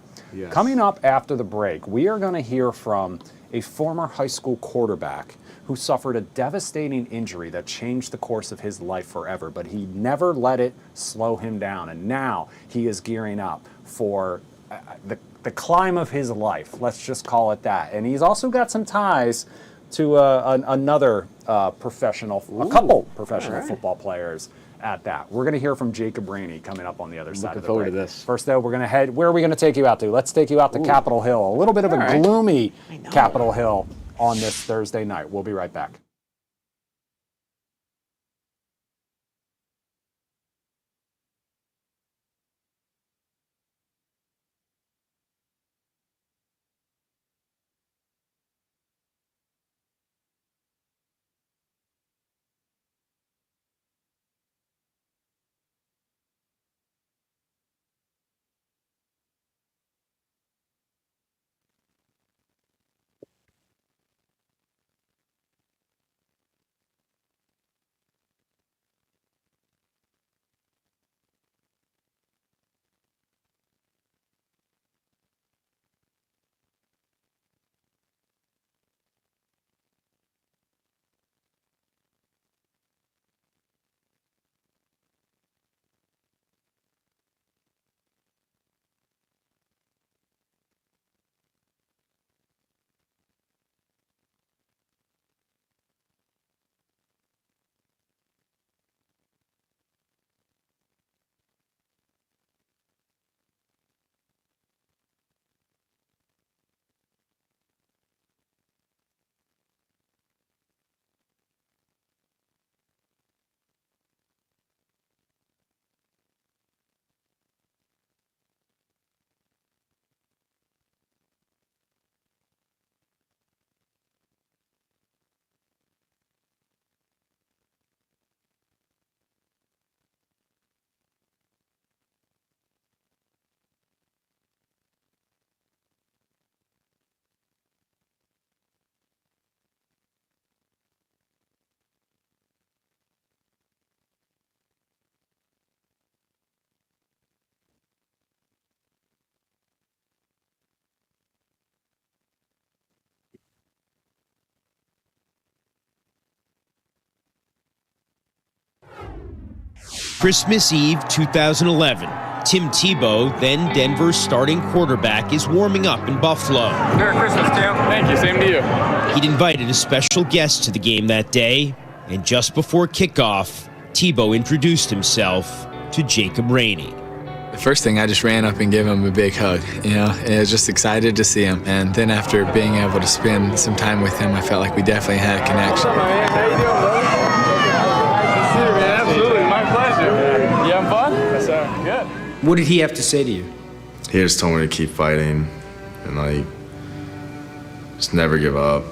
coming up after the break, we are going to hear from a former high school quarterback who suffered a devastating injury that changed the course of his life forever, but he never let it slow him down. And now he is gearing up for the climb of his life. Let's just call it that. And he's also got some ties to another a couple professional football players at that. We're going to hear from Jacob Rainey coming up on the other side of the forward break. to this. First, though, we're going to head. Where are we going to take you out to? Let's take you out to Capitol Hill. A little bit of a gloomy Capitol Hill on this Thursday night. We'll be right back. Christmas Eve 2011. Tim Tebow, then Denver's starting quarterback, is warming up in Buffalo. Merry Christmas, Tim. Thank you. Same to you. He'd invited a special guest to the game that day, and just before kickoff, Tebow introduced himself to Jacob Rainey. The first thing, I just ran up and gave him a big hug, and I was just excited to see him. And then after being able to spend some time with him, I felt like we definitely had a connection. How you doing, brother? Nice to see you, man. Absolutely. My pleasure. You having fun? Yes, sir. Good. What did he have to say to you? He just told me to keep fighting and just never give up.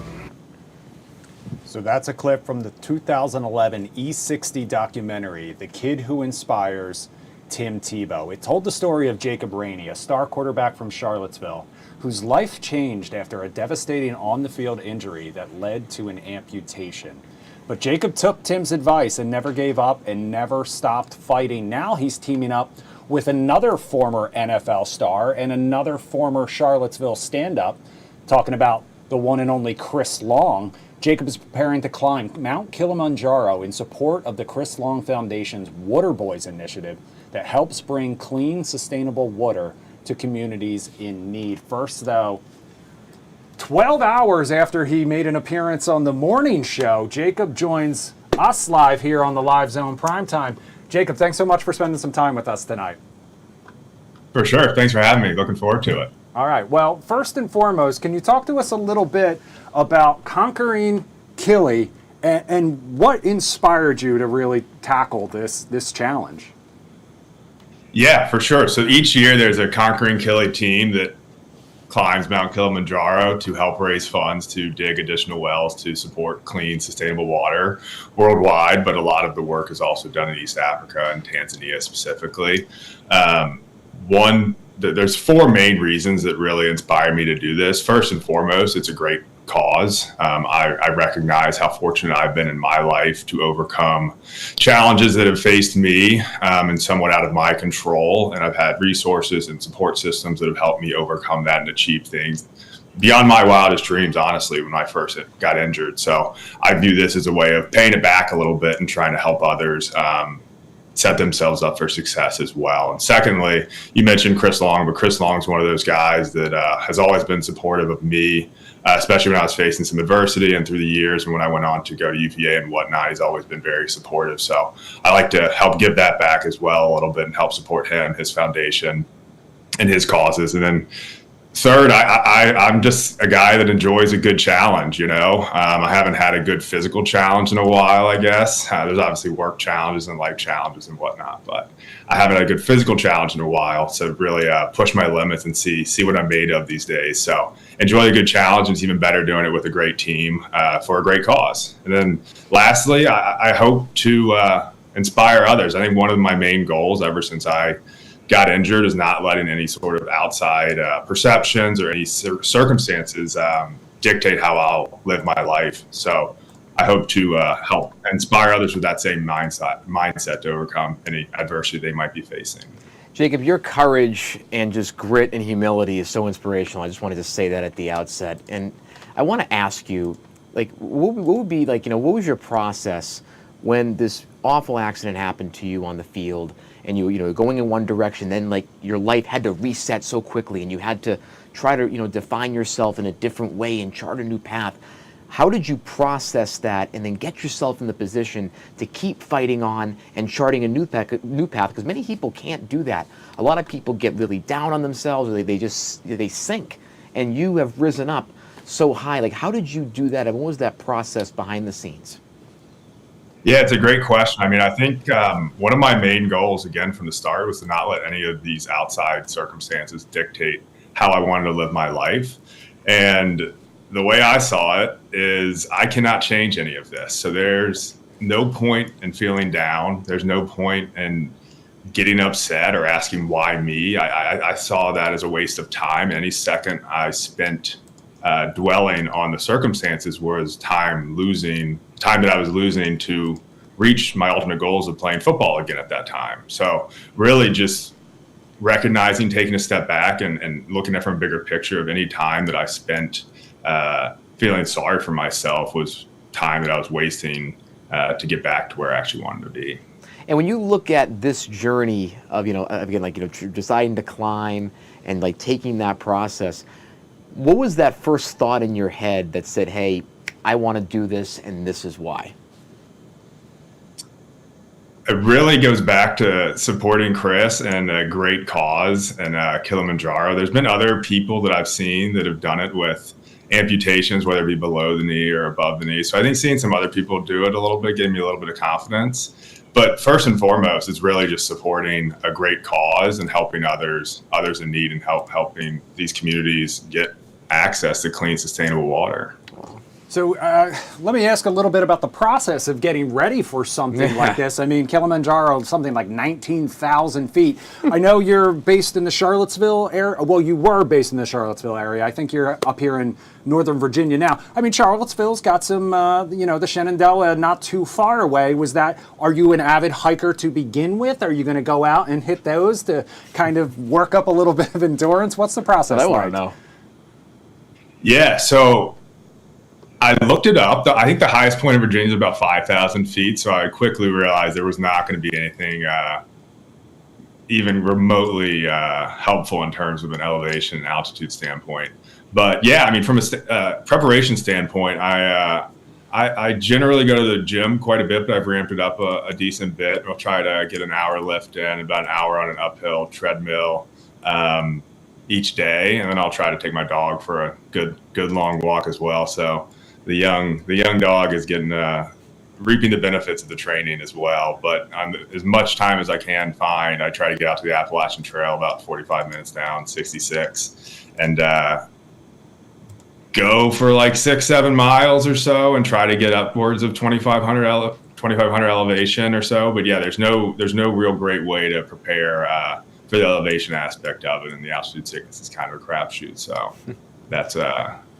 So that's a clip from the 2011 E60 documentary, The Kid Who Inspires Tim Tebow. It told the story of Jacob Rainey, a star quarterback from Charlottesville, whose life changed after a devastating on-the-field injury that led to an amputation. But Jacob took Tim's advice and never gave up and never stopped fighting. Now he's teaming up with another former NFL star and another former Charlottesville stand-up, talking about the one and only Chris Long. Jacob is preparing to climb Mount Kilimanjaro in support of the Chris Long Foundation's Water Boys initiative that helps bring clean, sustainable water to communities in need. First, though, 12 hours after he made an appearance on the morning show, Jacob joins us live here on the Live Zone Primetime. Jacob, thanks so much for spending some time with us tonight. For sure. Thanks for having me. Looking forward to it. All right. Well, first and foremost, can you talk to us a little bit about conquering Kili and what inspired you to really tackle this challenge? Yeah, for sure. So each year there's a Conquering Kili team that climbs Mount Kilimanjaro to help raise funds to dig additional wells to support clean, sustainable water worldwide. But a lot of the work is also done in East Africa and Tanzania specifically. There's four main reasons that really inspire me to do this. First and foremost, it's a great cause. I recognize how fortunate I've been in my life to overcome challenges that have faced me and somewhat out of my control. And I've had resources and support systems that have helped me overcome that and achieve things beyond my wildest dreams, honestly, when I first got injured. So I view this as a way of paying it back a little bit and trying to help others set themselves up for success as well. And secondly, you mentioned Chris Long, but Chris Long's one of those guys that has always been supportive of me, especially when I was facing some adversity and through the years. And when I went on to go to UVA and whatnot, he's always been very supportive. So I like to help give that back as well a little bit and help support him, his foundation, and his causes. And then third, I'm just a guy that enjoys a good challenge, you know. I haven't had a good physical challenge in a while, I guess. There's obviously work challenges and life challenges and whatnot, but I haven't had a good physical challenge in a while. So really push my limits and see what I'm made of these days. So enjoy a good challenge, and it's even better doing it with a great team for a great cause. And then lastly, I hope to inspire others. I think one of my main goals ever since I got injured is not letting any sort of outside perceptions or any circumstances dictate how I'll live my life. So I hope to help inspire others with that same mindset to overcome any adversity they might be facing. Jacob, your courage and just grit and humility is so inspirational. I just wanted to say that at the outset. And I want to ask you, like, what would be, like, you know, what was your process when this awful accident happened to you on the field, and you know, going in one direction, then like your life had to reset so quickly, and you had to try to, you know, define yourself in a different way and chart a new path? How did you process that and then get yourself in the position to keep fighting on and charting a new path? Because many people can't do that. A lot of people get really down on themselves, or they sink, and you have risen up so high. Like, how did you do that, and what was that process behind the scenes? Yeah, it's a great question. I mean, I think one of my main goals, again, from the start, was to not let any of these outside circumstances dictate how I wanted to live my life. And the way I saw it is I cannot change any of this. So there's no point in feeling down. There's no point in getting upset or asking why me. I saw that as a waste of time. Any second I spent dwelling on the circumstances was time that I was losing to reach my ultimate goals of playing football again at that time. So really just recognizing, taking a step back and looking at from a bigger picture of any time that I spent feeling sorry for myself was time that I was wasting to get back to where I actually wanted to be. And when you look at this journey of, you know, again, like, you know, deciding to climb and like taking that process, what was that first thought in your head that said, hey, I want to do this and this is why? It really goes back to supporting Chris and a great cause and Kilimanjaro. There's been other people that I've seen that have done it with amputations, whether it be below the knee or above the knee. So I think seeing some other people do it a little bit gave me a little bit of confidence. But first and foremost, it's really just supporting a great cause and helping others in need, and helping these communities get access to clean, sustainable water. So let me ask a little bit about the process of getting ready for something like this. I mean, Kilimanjaro, something like 19,000 feet. I know you're based in the Charlottesville area. Well, you were based in the Charlottesville area. I think you're up here in Northern Virginia now. I mean, Charlottesville's got some, you know, the Shenandoah not too far away. Are you an avid hiker to begin with? Are you going to go out and hit those to kind of work up a little bit of endurance? What's the process like? I want to know. Yeah, so I looked it up. I think the highest point in Virginia is about 5,000 feet. So I quickly realized there was not going to be anything even remotely helpful in terms of an elevation and altitude standpoint. But yeah, I mean, from a preparation standpoint, I generally go to the gym quite a bit, but I've ramped it up a decent bit. I'll try to get an hour lift in, about an hour on an uphill treadmill each day, and then I'll try to take my dog for a good long walk as well. So the young dog is getting reaping the benefits of the training as well. But as much time as I can find, I try to get out to the Appalachian Trail, about 45 minutes down 66, and go for like 6-7 miles or so, and try to get upwards of 2,500 elevation or so. But yeah, there's no real great way to prepare for the elevation aspect of it, and the altitude sickness is kind of a crapshoot. So that's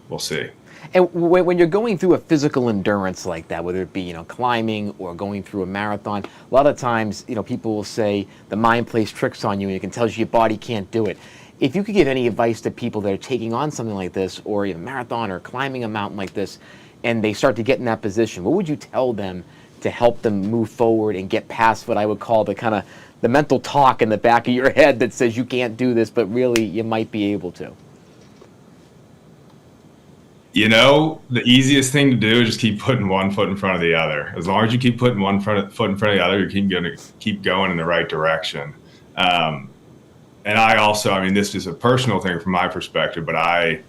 we'll see. And when you're going through a physical endurance like that, whether it be, you know, climbing or going through a marathon, a lot of times, you know, people will say the mind plays tricks on you and it can tell you your body can't do it. If you could give any advice to people that are taking on something like this, or a marathon or climbing a mountain like this, and they start to get in that position, what would you tell them to help them move forward and get past what I would call the kind of the mental talk in the back of your head that says you can't do this, but really you might be able to? You know, the easiest thing to do is just keep putting one foot in front of the other. As long as you keep putting one foot in front of the other, you keep going in the right direction. And I also, I mean, this is a personal thing from my perspective, but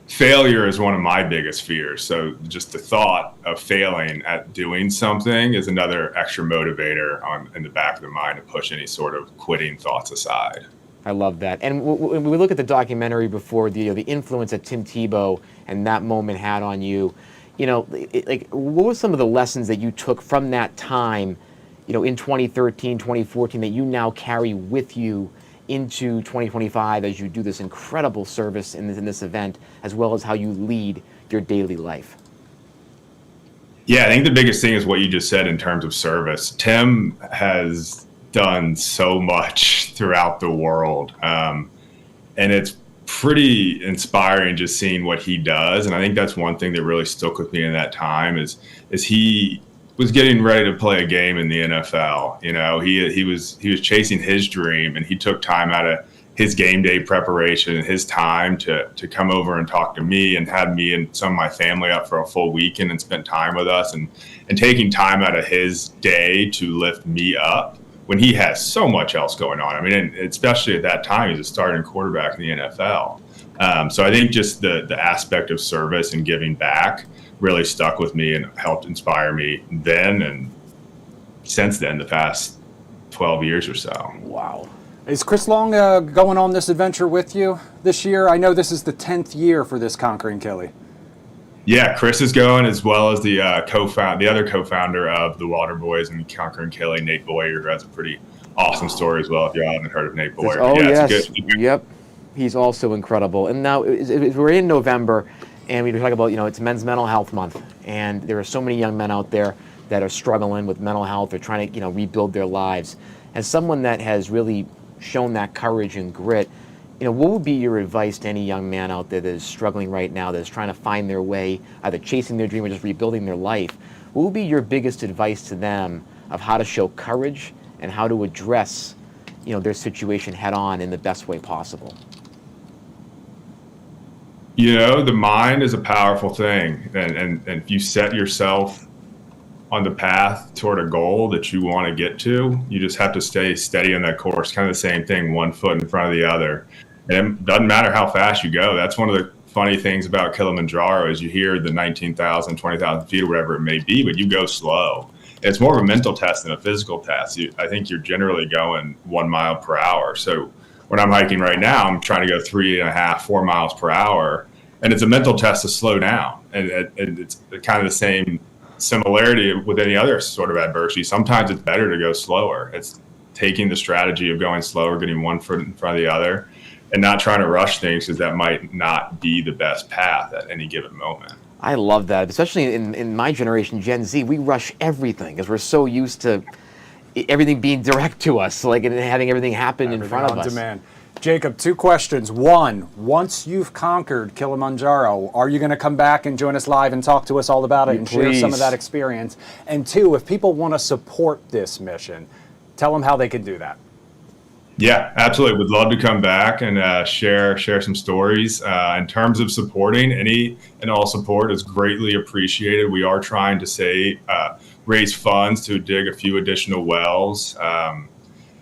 failure is one of my biggest fears. So just the thought of failing at doing something is another extra motivator in the back of the mind to push any sort of quitting thoughts aside. I love that. And when we look at the documentary before, the influence that Tim Tebow and that moment had on you, like what were some of the lessons that you took from that time, in 2013, 2014 that you now carry with you into 2025 as you do this incredible service in this event, as well as how you lead your daily life? Yeah, I think the biggest thing is what you just said in terms of service. Tim has done so much throughout the world, and it's pretty inspiring just seeing what he does. And I think that's one thing that really stuck with me in that time is he was getting ready to play a game in the NFL. He was chasing his dream, and he took time out of his game day preparation and his time to come over and talk to me, and had me and some of my family up for a full weekend and spent time with us, and taking time out of his day to lift me up when he has so much else going on. I mean, especially at that time, he's a starting quarterback in the NFL. So I think just the aspect of service and giving back really stuck with me and helped inspire me then and since then, the past 12 years or so. Wow. Is Chris Long going on this adventure with you this year? I know this is the 10th year for this Conquering Kili. Yeah, Chris is going, as well as the other co-founder of the Water Boys and Conquering Kili, Nate Boyer, who has a pretty awesome story as well, if you haven't heard of Nate Boyer. Oh, yeah, yes. Yep. He's also incredible. And now we're in November, and we were talking about, it's Men's Mental Health Month, and there are so many young men out there that are struggling with mental health. They're trying to, rebuild their lives. As someone that has really shown that courage and grit, what would be your advice to any young man out there that is struggling right now, that is trying to find their way, either chasing their dream or just rebuilding their life? What would be your biggest advice to them of how to show courage and how to address, their situation head on in the best way possible? The mind is a powerful thing, and if you set yourself on the path toward a goal that you want to get to, you just have to stay steady on that course. Kind of the same thing, one foot in front of the other. And it doesn't matter how fast you go. That's one of the funny things about Kilimanjaro is you hear the 19,000, 20,000 feet or whatever it may be, but you go slow. It's more of a mental test than a physical test. I think you're generally going 1 mile per hour. So when I'm hiking right now, I'm trying to go 3.5, 4 miles per hour. And it's a mental test to slow down. And it's kind of the same similarity with any other sort of adversity. Sometimes it's better to go slower. It's taking the strategy of going slower, getting one foot in front of the other, and not trying to rush things, because that might not be the best path at any given moment. I love that, especially in my generation, Gen Z. We rush everything because we're so used to everything being direct to us, and having everything happen in front of us. Demand. Jacob, 2 questions. 1, once you've conquered Kilimanjaro, are you going to come back and join us live and talk to us all about it and share some of that experience? And 2, if people want to support this mission, tell them how they can do that. Yeah, absolutely. Would love to come back and share some stories. In terms of supporting, any and all support is greatly appreciated. We are trying to raise funds to dig a few additional wells.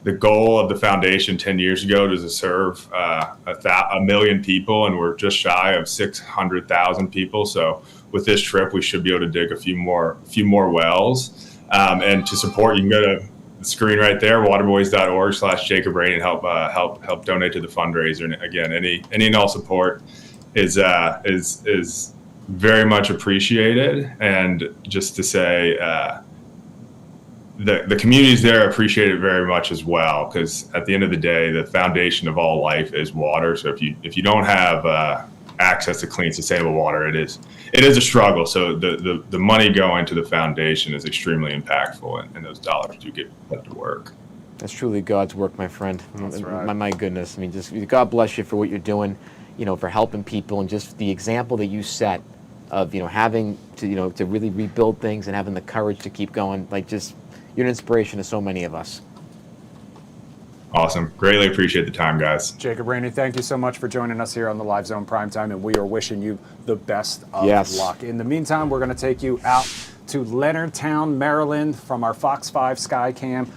The goal of the foundation 10 years ago was to serve 1 million people, and we're just shy of 600,000 people. So with this trip, we should be able to dig a few more wells. And to support, you can go to the screen right there, waterboys.org/Jacob Rainey, and help donate to the fundraiser. And again, any and all support is very much appreciated. And just to say, the communities there appreciate it very much as well, because at the end of the day, the foundation of all life is water. So if you don't have access to clean, sustainable water, it is a struggle. So the money going to the foundation is extremely impactful, and those dollars do get put to work. That's truly God's work, my friend. That's right. My goodness. God bless you for what you're doing, for helping people, and just the example that you set of having to to really rebuild things and having the courage to keep going. Like, just you're an inspiration to so many of us. Awesome. Greatly appreciate the time, guys. Jacob, Rainey, thank you so much for joining us here on the Live Zone Primetime, and we are wishing you the best of luck. In the meantime, we're going to take you out to Leonardtown, Maryland, from our Fox 5 Skycam.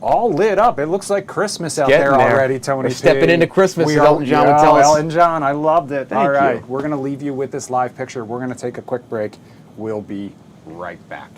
All lit up. It looks like Christmas out there already, Tony. We're stepping into Christmas, as Elton John would tell tell us. Elton John, I loved it. Thank All right, you. we're going to leave you with this live picture. We're going to take a quick break. We'll be right back.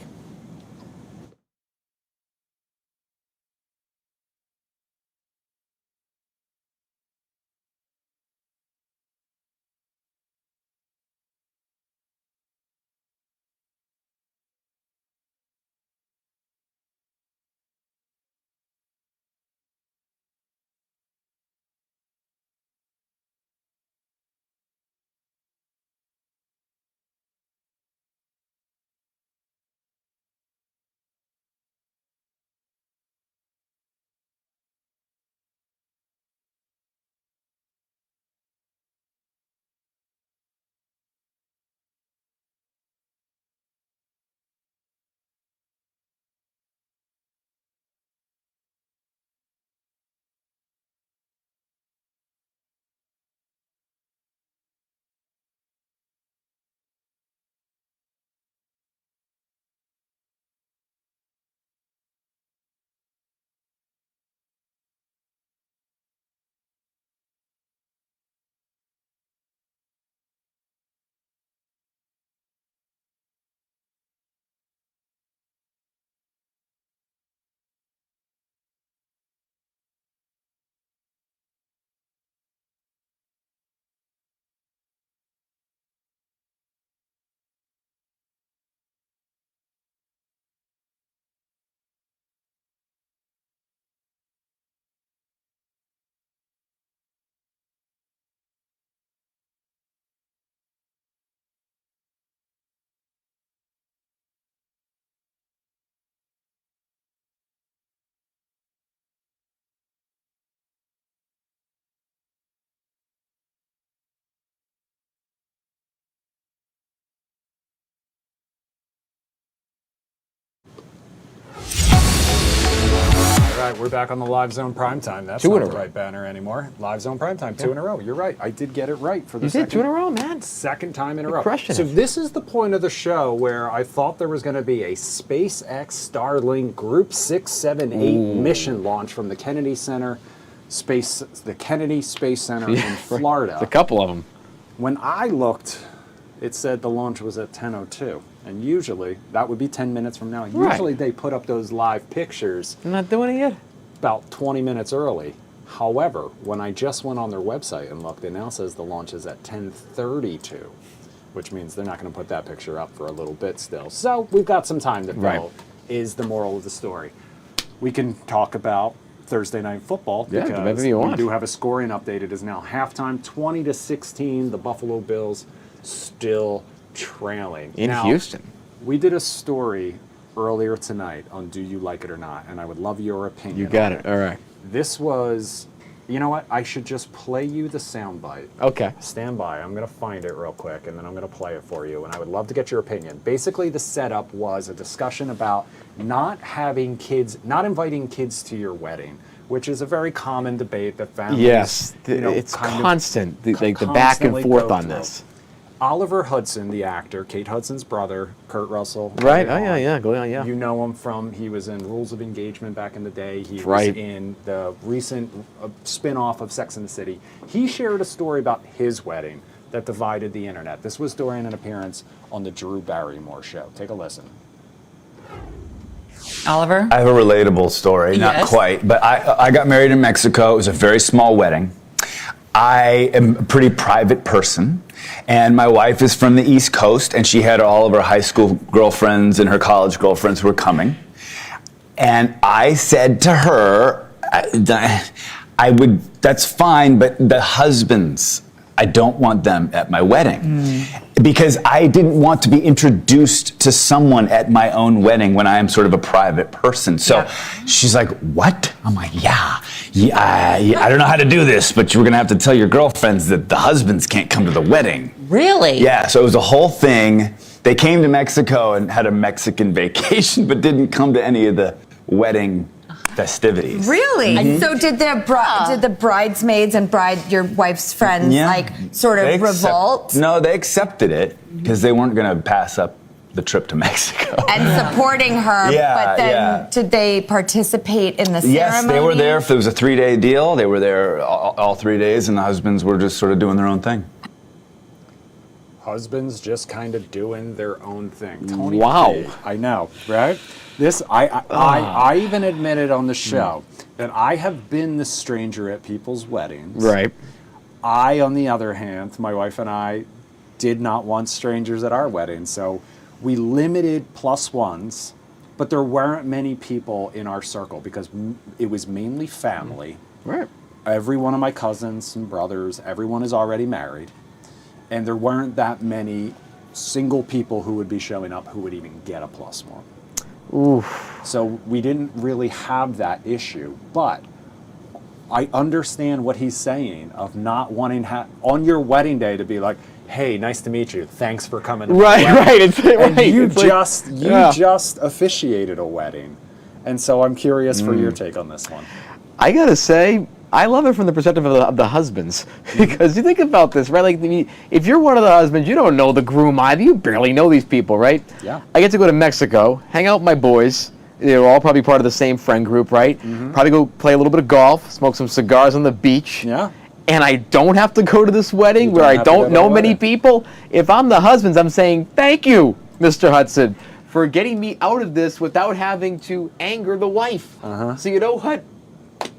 All right, we're back on the Live Zone Primetime. That's not the right banner anymore. Live Zone Primetime, 2 in a row. You're right. I did get it right for the second. You did 2 in a row, man. Second time in a row. Crushing so it. this is the point of the show where I thought there was going to be a SpaceX Starlink Group 6, 7, 8 mission launch from the Kennedy Center Kennedy Space Center in Florida. There's a couple of them. When I looked, it said the launch was at 10:02. And usually, that would be 10 minutes from now. Usually they put up those live pictures. They're not doing it yet? About 20 minutes early. However, when I just went on their website and looked, it now says the launch is at 10:32, which means they're not going to put that picture up for a little bit still. So we've got some time to fill, is the moral of the story. We can talk about Thursday Night Football because we do have a scoring update. It is now halftime, 20-16. The Buffalo Bills still trailing. In Houston. We did a story earlier tonight on Do You Like It or Not, and I would love your opinion. You got it. All right. This was, you know what? I should just play you the soundbite. Okay. Stand by. I'm going to find it real quick, and then I'm going to play it for you, and I would love to get your opinion. Basically, the setup was a discussion about not inviting kids to your wedding, which is a very common debate that families. Yes, it's constant. The back and forth on this. Oliver Hudson, the actor, Kate Hudson's brother, Kurt Russell. Right. Oh yeah. You know him from, he was in Rules of Engagement back in the day. He was in the recent spin-off of Sex and the City. He shared a story about his wedding that divided the internet. This was during an appearance on the Drew Barrymore show. Take a listen. Oliver? I have a relatable story, not quite, but I got married in Mexico. It was a very small wedding. I am a pretty private person, and my wife is from the East Coast, and she had all of her high school girlfriends and her college girlfriends who were coming. And I said to her, that's fine, but the husbands I don't want them at my wedding. Because I didn't want to be introduced to someone at my own wedding when I am sort of a private person. So she's like, what? I'm like, yeah, I don't know how to do this, but you're gonna have to tell your girlfriends that the husbands can't come to the wedding. Really? Yeah, so it was a whole thing. They came to Mexico and had a Mexican vacation, but didn't come to any of the wedding festivities. Really? So did the bridesmaids and your wife's friends sort of revolt? No, they accepted it because they weren't going to pass up the trip to Mexico. And supporting her, but then did they participate in the ceremony? Yes, they were there. It was a 3-day deal. They were there all 3 days, and the husbands were just sort of doing their own thing. Husbands just kind of doing their own thing. Tony Wow. P, I know, right? This I even admitted on the show that I have been the stranger at people's weddings. Right. I, on the other hand, my wife and I did not want strangers at our wedding, so we limited +1s, but there weren't many people in our circle because it was mainly family. Right. Every one of my cousins and brothers, everyone is already married. And there weren't that many single people who would be showing up who would even get a +1. Oof. So we didn't really have that issue. But I understand what he's saying of not wanting on your wedding day to be like, hey, nice to meet you. Thanks for coming. Right. And you It's like, just officiated a wedding. And so I'm curious for your take on this one. I gotta say, I love it from the perspective of the husbands, because you think about this, right? Like, if you're one of the husbands, you don't know the groom either. You barely know these people, right? Yeah. I get to go to Mexico, hang out with my boys. They're all probably part of the same friend group, right? Probably go play a little bit of golf, smoke some cigars on the beach. Yeah. And I don't have to go to this wedding where I don't know many people. If I'm the husbands, I'm saying, thank you, Mr. Hudson, for getting me out of this without having to anger the wife. So you know what?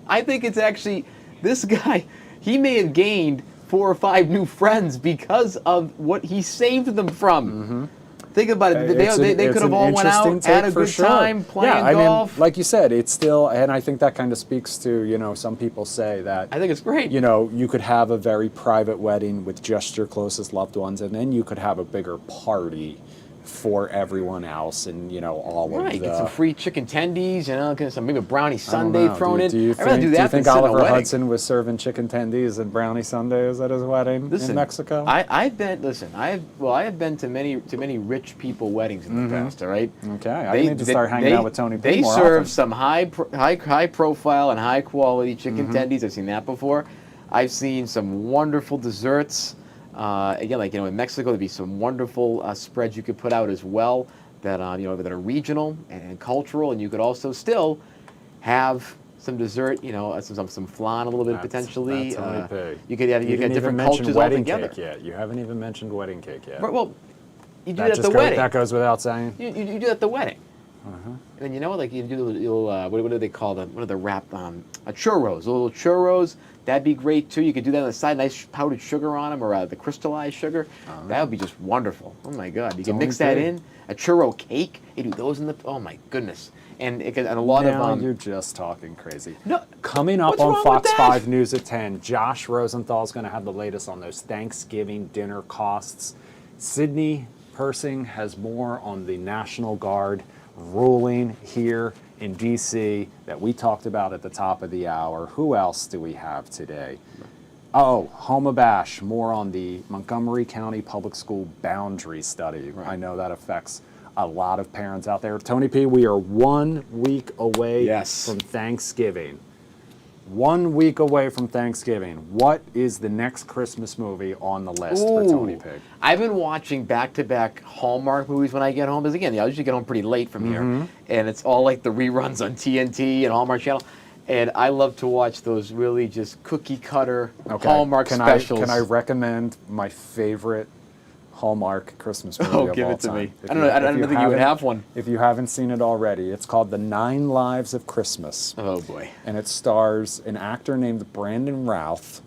I think it's actually, this guy, he may have gained 4 or 5 new friends because of what he saved them from. Think about it. They could have all went out, had a good time, playing golf. I mean, like you said, it's still, and I think that kind of speaks to, you know, some people say that. I think it's great. You know, you could have a very private wedding with just your closest loved ones, and then you could have a bigger party for everyone else, and you know, all of the. Get some free chicken tendies, you know, get some maybe a brownie sundae thrown in. Do you I'd rather do that think than Oliver a wedding. Hudson was serving chicken tendies and brownie sundaes at his wedding in Mexico? I've been. Listen, I have been to many rich people weddings in the past. All right. Okay, I need to start hanging out with Tony P. They more serve often. some high profile and high quality chicken tendies. I've seen that before. I've seen some wonderful desserts. Again, like, you know, in Mexico, there'd be some wonderful spreads you could put out as well that, you know, that are regional and cultural, and you could also still have some dessert, you know, some flan a little bit potentially. You could have different cultures all together. Cake yet. You haven't even mentioned wedding cake yet. Well, you do that at the wedding. That goes without saying. You do that at the wedding. And you know, like you do little, what do they call them? What are the wrap? Churros, little churros. That'd be great too. You could do that on the side, nice powdered sugar on them, or the crystallized sugar. That would be just wonderful. Oh my God! You can mix that in. A churro cake. You do those in the. Oh my goodness! And a lot of. You're just talking crazy. No. Coming up on Fox 5 News at 10, Josh Rosenthal's going to have the latest on those Thanksgiving dinner costs. Sydney Persing has more on the National Guard ruling here in D.C. that we talked about at the top of the hour. Who else do we have today? Oh, Homa Bash, more on the Montgomery County Public School boundary study. I know that affects a lot of parents out there. Tony P., we are 1 week away from Thanksgiving. 1 week away from Thanksgiving. What is the next Christmas movie on the list for Tony P? I've been watching back-to-back Hallmark movies when I get home. Because again, I usually get home pretty late from here, and it's all like the reruns on TNT and Hallmark Channel. And I love to watch those really just cookie-cutter Hallmark specials. Can I recommend my favorite Hallmark Christmas movie of all time? Give it to me. I don't think you would have one. If you haven't seen it already, it's called The 9 Lives of Christmas. Oh, boy. And it stars an actor named Brandon Routh,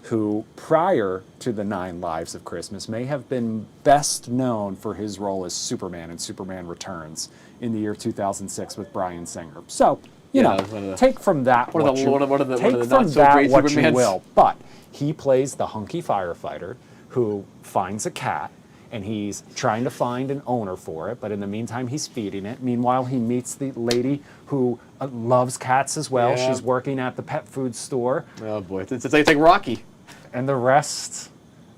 who, prior to The 9 Lives of Christmas, may have been best known for his role as Superman in Superman Returns in the year 2006 with Bryan Singer. So, you know, take from that what you will. But he plays the hunky firefighter who finds a cat, and he's trying to find an owner for it, but in the meantime, he's feeding it. Meanwhile, he meets the lady who loves cats as well. Yeah. She's working at the pet food store. Oh boy, it's like Rocky. And the rest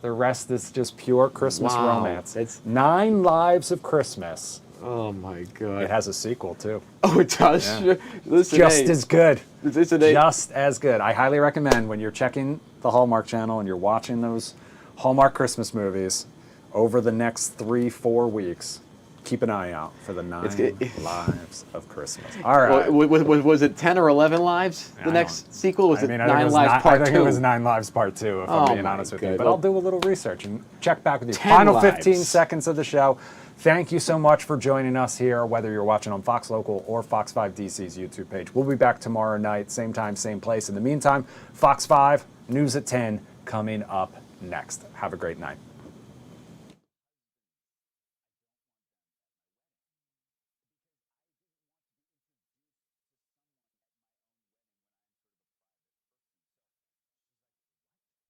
is just pure Christmas romance. It's 9 Lives of Christmas. Oh my God. It has a sequel too. Oh, it does? Yeah. Listen, just as good. Listen, just as good. I highly recommend when you're checking the Hallmark Channel and you're watching those Hallmark Christmas movies over the next 3-4 weeks, keep an eye out for the 9 Lives of Christmas. All right. Was it 10 or 11 Lives, the next sequel? Was it 9 Lives Part 2? I think it was 9 Lives Part 2, if I'm being honest with you. But I'll do a little research and check back with you. Final 15 seconds of the show. Thank you so much for joining us here, whether you're watching on Fox Local or Fox 5 DC's YouTube page. We'll be back tomorrow night, same time, same place. In the meantime, Fox 5, News at 10, coming up next. Have a great night.